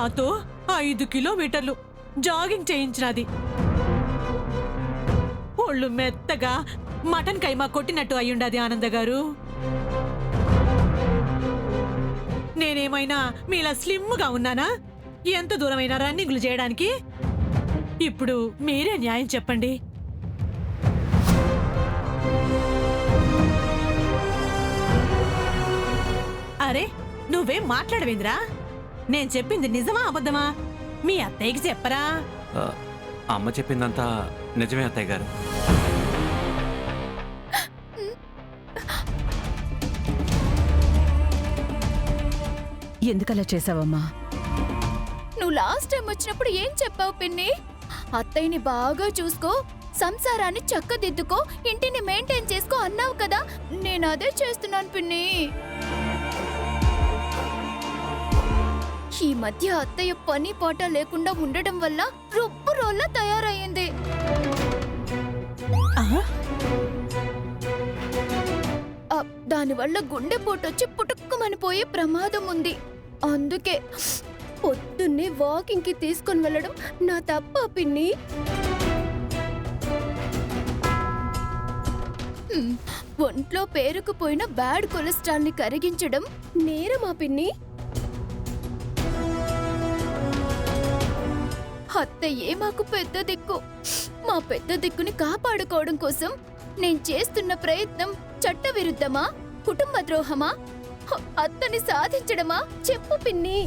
నాతో 5 కిలోమీటర్లు జాగింగ్ చేయించినది. ఒళ్ళు మెత్తగా మటన్ కైమా కొట్టినట్టు అయ్యుండది ఆనంద గారు. నేనేమైనా మీలా స్లిమ్గా ఉన్నానా? ఎంత దూరమైనా రన్నింగ్లు చేయడానికి? ఇప్పుడు మీరే న్యాయం చెప్పండి. అరే నువ్వేం మాట్లాడవేంద్రా? నేను చెప్పింది నిజమా అబద్ధమా? మీ అత్తయ్యకి చెప్పరా? అమ్మ చెప్పిందంతా నిజమే అత్తయ్య గారు. ఎందుకలా చేసావమ్మా? నువ్వు లాస్ట్ టైం వచ్చినప్పుడు ఏం చెప్పావు పిన్ని? అత్తయ్యని బాగా చూసుకో, సంసారాన్ని చక్కదిద్దుకో, ఇంటిని మెయింటైన్ చేసుకో అన్నావు కదా. నేను అదే చేస్తున్నాను పిన్ని. ఈ మధ్య అత్తయ్య పని పాట లేకుండా ఉండడం వల్ల రొప్పు రోల్లా తయారయ్యింది. దానివల్ల గుండెపోటొచ్చి పుట్టుక్కుమనిపోయే ప్రమాదం ఉంది. అందుకే పొద్దున్నే వాకింగ్ కి తీసుకొని వెళ్ళడం నా తప్ప పిన్ని? ఒంట్లో పేరుకుపోయిన బ్యాడ్ కొలెస్ట్రాల్ ని కరిగించడం నేరమా పిన్ని? అత్తయ్యే మాకు పెద్ద దిక్కు. మా పెద్ద దిక్కుని కాపాడుకోవడం కోసం నేను చేస్తున్న ప్రయత్నం చట్టవిరుద్ధమా, కుటుంబ ద్రోహమా, అత్తని సాధించడమా? చెప్పు పిన్ని.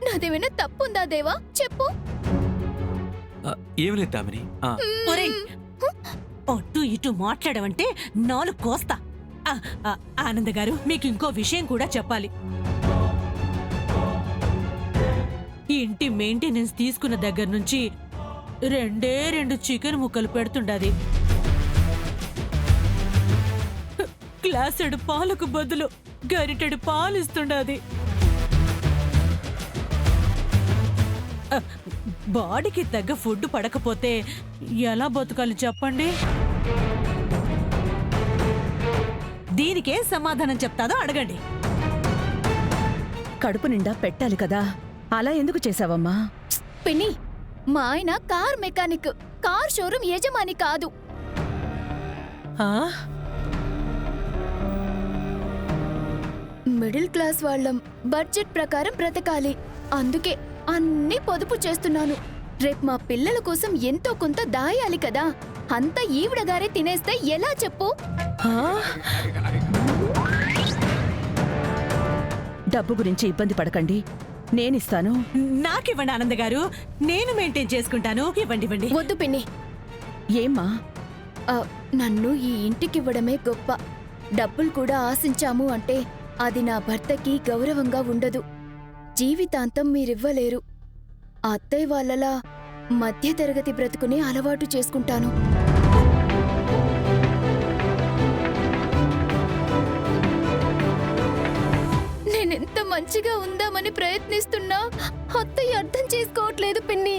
నాదేమైనా తప్పుందా దేవా? చెప్పు. ఏమి లేదు దామిని. అటు ఇటు మాట్లాడవంటే నాలుగు కోస్తా. ఆనంద గారు, మీకు ఇంకో విషయం కూడా చెప్పాలి. ఇంటి మెయింటెనెన్స్ తీసుకున్న దగ్గర నుంచి 2 చికెన్ ముక్కలు పెడుతుండది. గ్లాసెడు పాలకు బదులు గరిటెడు పాలు ఇస్తుండది. బాడీకి తగ్గ ఫుడ్ పడకపోతే ఎలా బతకాలి చెప్పండి? దీనికే సమాధానం చెప్తాదో అడగండి. కడుపు నిండా పెట్టాలి కదా, అలా ఎందుకు చేసావమ్మా? పిన్ని, మా ఆయన కార్ మెకానిక్, కార్ షోరూమ్ యజమాని కాదు. మిడిల్ క్లాస్ వాళ్ళం, బడ్జెట్ ప్రకారం బ్రతకాలి. అందుకే అన్ని పొదుపు చేస్తున్నాను. రేపు మా పిల్లల కోసం ఎంతో కొంత దాయాలి కదా. అంతా ఈవిడగారే తినేస్తే ఎలా చెప్పు? డబ్బు గురించి ఇబ్బంది పడకండి, నేనిస్తాను. నాకివ్వండి ఆనంద గారు, నేను మెయింటైన్ చేసుకుంటాను. ఇవ్వండి. వద్దు పిన్ని. ఏమ్మా? నన్ను ఈ ఇంటికివ్వడమే గొప్ప. డబ్బులు కూడా ఆశించాము అంటే అది నా భర్తకి గౌరవంగా ఉండదు. జీవితాంతం మీరివ్వలేరు. అత్తయ్య వాళ్ళలా మధ్యతరగతి బ్రతుకుని అలవాటు చేసుకుంటాను. నేనెంత మంచిగా ఉందామని ప్రయత్నిస్తున్నా అత్తయ్య అర్థం చేసుకోవట్లేదు పిన్ని.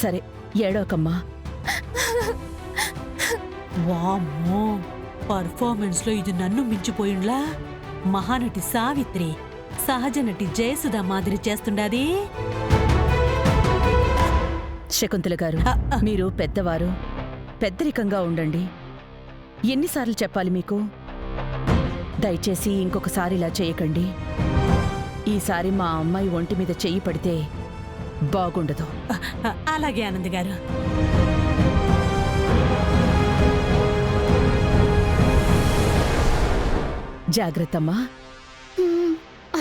సరే, ఏడోకమ్మా. వామ్మో, పర్ఫార్మెన్స్ లో ఇది నన్ను మించిపోయిండ్లా. మహానటి సావిత్రి, సహజ నటి జయసుధ మాదిరి చేస్తుండాది. శకుంతల గారు, మీరు పెద్దవారు, పెద్దరికంగా ఉండండి. ఎన్నిసార్లు చెప్పాలి మీకు? దయచేసి ఇంకొకసారి ఇలా చేయకండి. ఈసారి మా అమ్మాయి ఒంటి మీద చెయ్యి పడితే బాగుండదు. అలాగే ఆనంద్ గారు. జాగ్రత్తమ్మా.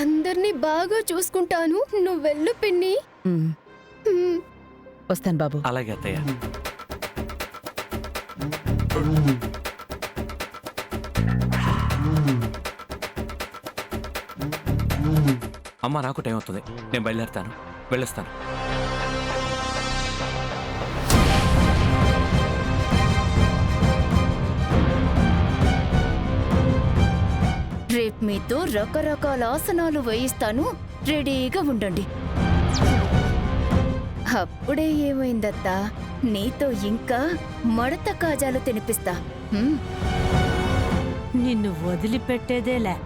అందర్నీ బాగా చూసుకుంటాను, నువ్వెళ్ళు పిన్ని. వస్తాను బాబు. అలాగే అత్తయ్య. అమ్మ, నాకు టైం అవుతుంది, నేను బయలుదేరుతాను, వెళ్ళొస్తాను. రేపు మీతో రకరకాల ఆసనాలు వేయిస్తాను, రెడీగా ఉండండి. అప్పుడే ఏమైందత్తా, నీతో ఇంకా మడత కాజాలు తినిపిస్తా. నిన్ను వదిలిపెట్టేదేలే.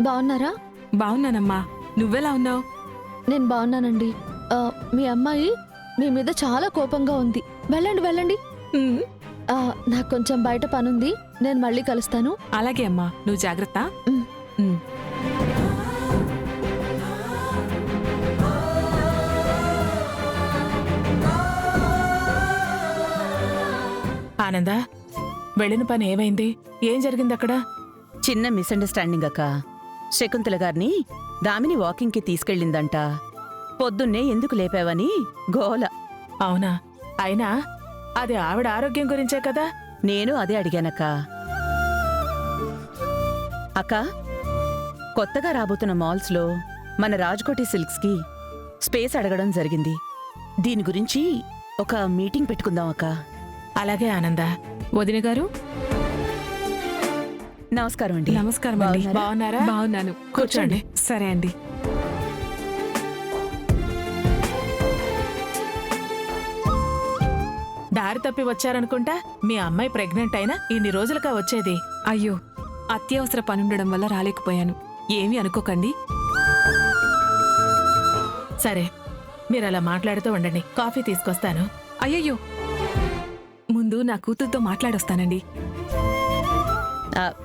బాగున్నారా? బాగున్నానమ్మా, నువ్వెలా ఉన్నావు? నేను బాగున్నానండి. మీ అమ్మాయి మీ మీద చాలా కోపంగా ఉంది. వెళ్ళండి వెళ్ళండి. నాకు కొంచెం బయట పనుంది, నేను మళ్ళీ కలుస్తాను. అలాగే అమ్మా, నువ్వు జాగ్రత్త. ఉమ్. ఉమ్. ఆనందా, వెళ్ళిన పని ఏమైంది? ఏం జరిగింది అక్కడ? చిన్న మిస్అండర్స్టాండింగ్ అక్క. శకుంతల గారిని దామిని వాకింగ్కి తీసుకెళ్ళిందంట. పొద్దున్నే ఎందుకు లేపావని గోల. అవునా? అయినా అది ఆవిడ ఆరోగ్యం గురించే కదా. నేను అదే అడిగానక్క. అక్క, కొత్తగా రాబోతున్న మాల్స్లో మన రాజ్కోటి సిల్క్స్కి స్పేస్ అడగడం జరిగింది. దీని గురించి ఒక మీటింగ్ పెట్టుకుందాం అక్క. అలాగే ఆనందా. వదిన గారు నమస్కారం అండి. నమస్కారం అండి. బాగున్నారా? బాగున్నాను, కూర్చోండి. సరే అండి. దారి తప్పి వచ్చారనుకుంటా. మీ అమ్మాయి ప్రెగ్నెంట్ అయినా ఇన్ని రోజులుగా వచ్చేది. అయ్యో, అత్యవసర పనుండడం వల్ల రాలేకపోయాను. ఏమీ అనుకోకండి. సరే, మీరు అలా మాట్లాడుతూ ఉండండి, కాఫీ తీసుకొస్తాను. అయ్యయ్యో, ముందు నా కూతురుతో మాట్లాడొస్తానండి.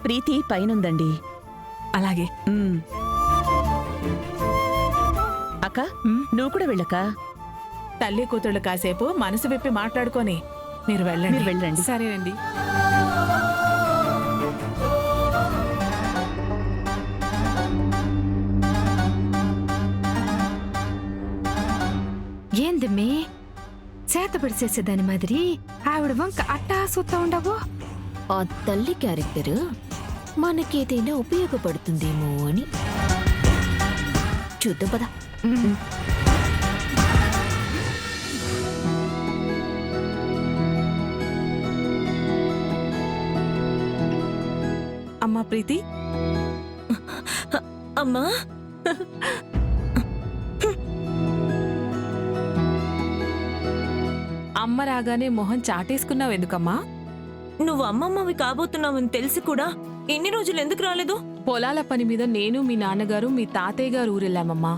ప్రీతి పైనుందండి. అలాగే. ఉమ్. అక్క, నువ్వు కూడా వెళ్ళక. తల్లి కూతుళ్ళు కాసేపు మనసు విప్పి మాట్లాడుకొని మీరు వెళ్ళండి. మీరు వెళ్ళండి. సరేనండి. ఏందమ్మే చేతపడి చేసేదాని మాదిరి ఆవిడ వంక అట్టా సూతా ఉండవు? ఆ తల్లి క్యారెక్టర్ మనకేదైనా ఉపయోగపడుతుందేమో అని చూద్దాం పదా. అమ్మా ప్రీతి. అమ్మా, అమ్మ రాగానే మొహం చాటేసుకున్నావు ఎందుకమ్మా? నువ్వు అమ్మమ్మవి కాబోతున్నావని తెలిసి కూడా ఇన్ని రోజులు ఎందుకు రాలేదు? పొలాల పని మీద నేను, మీ నాన్నగారు, మీ తాతయ్య గారు ఊరెళ్ళామమ్మా.